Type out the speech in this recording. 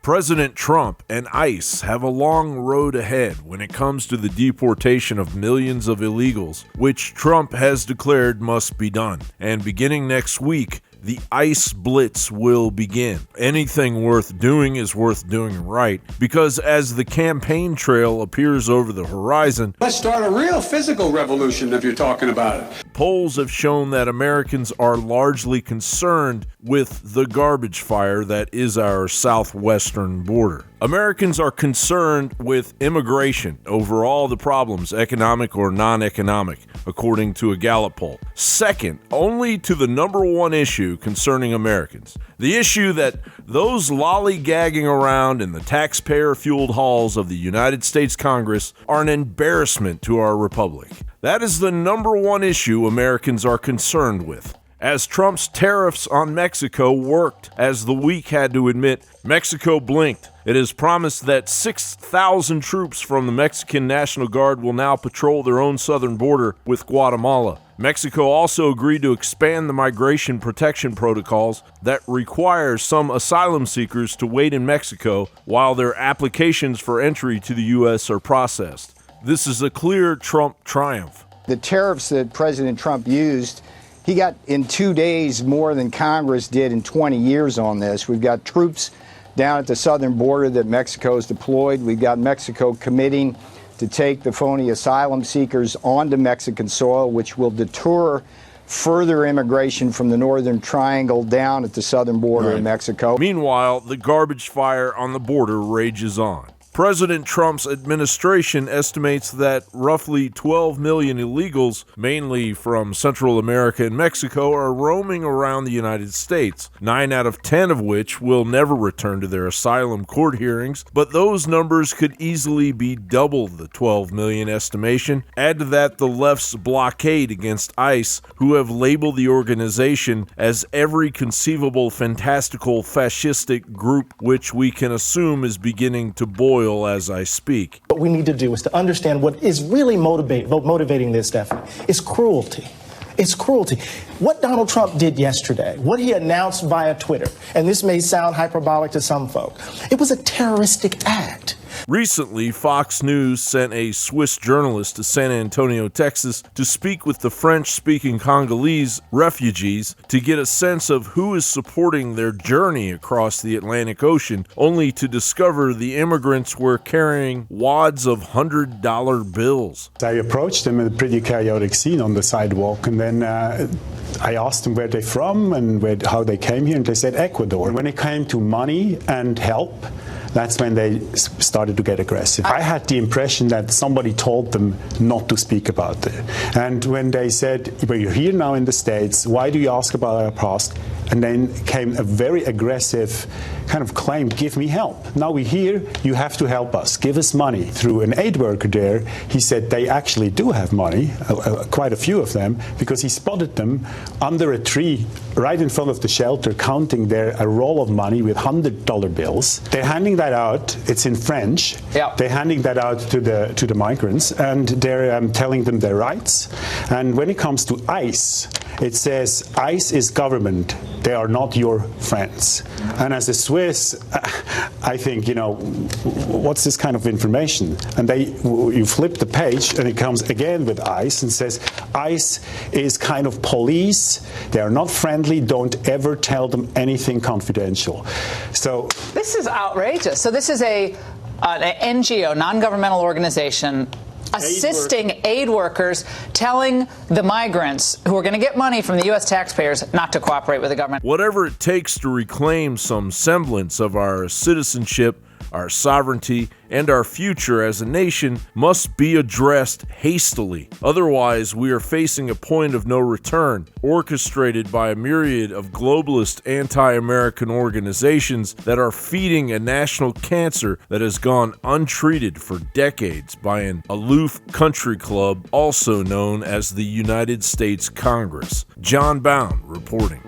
President Trump and ICE have a long road ahead when it comes to the deportation of millions of illegals, which Trump has declared must be done. And beginning next week, the ICE blitz will begin. Anything worth doing is worth doing right, because as the campaign trail appears over the horizon, let's start a real physical revolution if you're talking about it. Polls have shown that Americans are largely concerned with the garbage fire that is our southwestern border. Americans are concerned with immigration over all the problems, economic or non-economic, according to a Gallup poll. Second, only to the number one issue concerning Americans, the issue that those lollygagging around in the taxpayer-fueled halls of the United States Congress are an embarrassment to our republic. That is the number one issue Americans are concerned with. As Trump's tariffs on Mexico worked, as the week had to admit, Mexico blinked. It is promised that 6,000 troops from the Mexican National Guard will now patrol their own southern border with Guatemala. Mexico also agreed to expand the migration protection protocols that require some asylum seekers to wait in Mexico while their applications for entry to the U.S. are processed. This is a clear Trump triumph. The tariffs that President Trump used, he got in 2 days more than Congress did in 20 years on this. We've got troops down at the southern border that Mexico has deployed. We've got Mexico committing to take the phony asylum seekers onto Mexican soil, which will deter further immigration from the northern triangle down at the southern border of Mexico. Meanwhile, the garbage fire on the border rages on. President Trump's administration estimates that roughly 12 million illegals, mainly from Central America and Mexico, are roaming around the United States, 9 out of 10 of which will never return to their asylum court hearings, but those numbers could easily be double the 12 million estimation. Add to that the left's blockade against ICE, who have labeled the organization as every conceivable fantastical fascistic group, which we can assume is beginning to boil as I speak. What we need to do is to understand what is really motivating this, Stephanie. It's cruelty. It's cruelty. What Donald Trump did yesterday, what he announced via Twitter, and this may sound hyperbolic to some folk, it was a terroristic act. Recently, Fox News sent a Swiss journalist to San Antonio, Texas, to speak with the French-speaking Congolese refugees to get a sense of who is supporting their journey across the Atlantic Ocean, only to discover the immigrants were carrying wads of $100 bills. I approached them in a pretty chaotic scene on the sidewalk, and then I asked them where they're from and how they came here, and they said Ecuador. When it came to money and help, that's when they started to get aggressive. I had the impression that somebody told them not to speak about it. And when they said, well, you're here now in the States, why do you ask about our past? And then came a very aggressive kind of claim, give me help. Now we're here, you have to help us, give us money. Through an aid worker there, he said they actually do have money, quite a few of them, because he spotted them under a tree right in front of the shelter, counting a roll of money with $100 bills. They're handing that out, it's in French. Yeah. They're handing that out to the migrants, and they're telling them their rights. And when it comes to ICE, it says ICE is government. They are not your friends. And as a Swiss, I think, what's this kind of information? And you flip the page and it comes again with ICE and says ICE is kind of police. They are not friendly. Don't ever tell them anything confidential. So this is outrageous. So this is an NGO, non-governmental organization, assisting aid workers, telling the migrants who are going to get money from the U.S. taxpayers not to cooperate with the government. Whatever it takes to reclaim some semblance of our citizenship, our sovereignty, and our future as a nation must be addressed hastily. Otherwise, we are facing a point of no return, orchestrated by a myriad of globalist anti-American organizations that are feeding a national cancer that has gone untreated for decades by an aloof country club also known as the United States Congress. John Bowne reporting.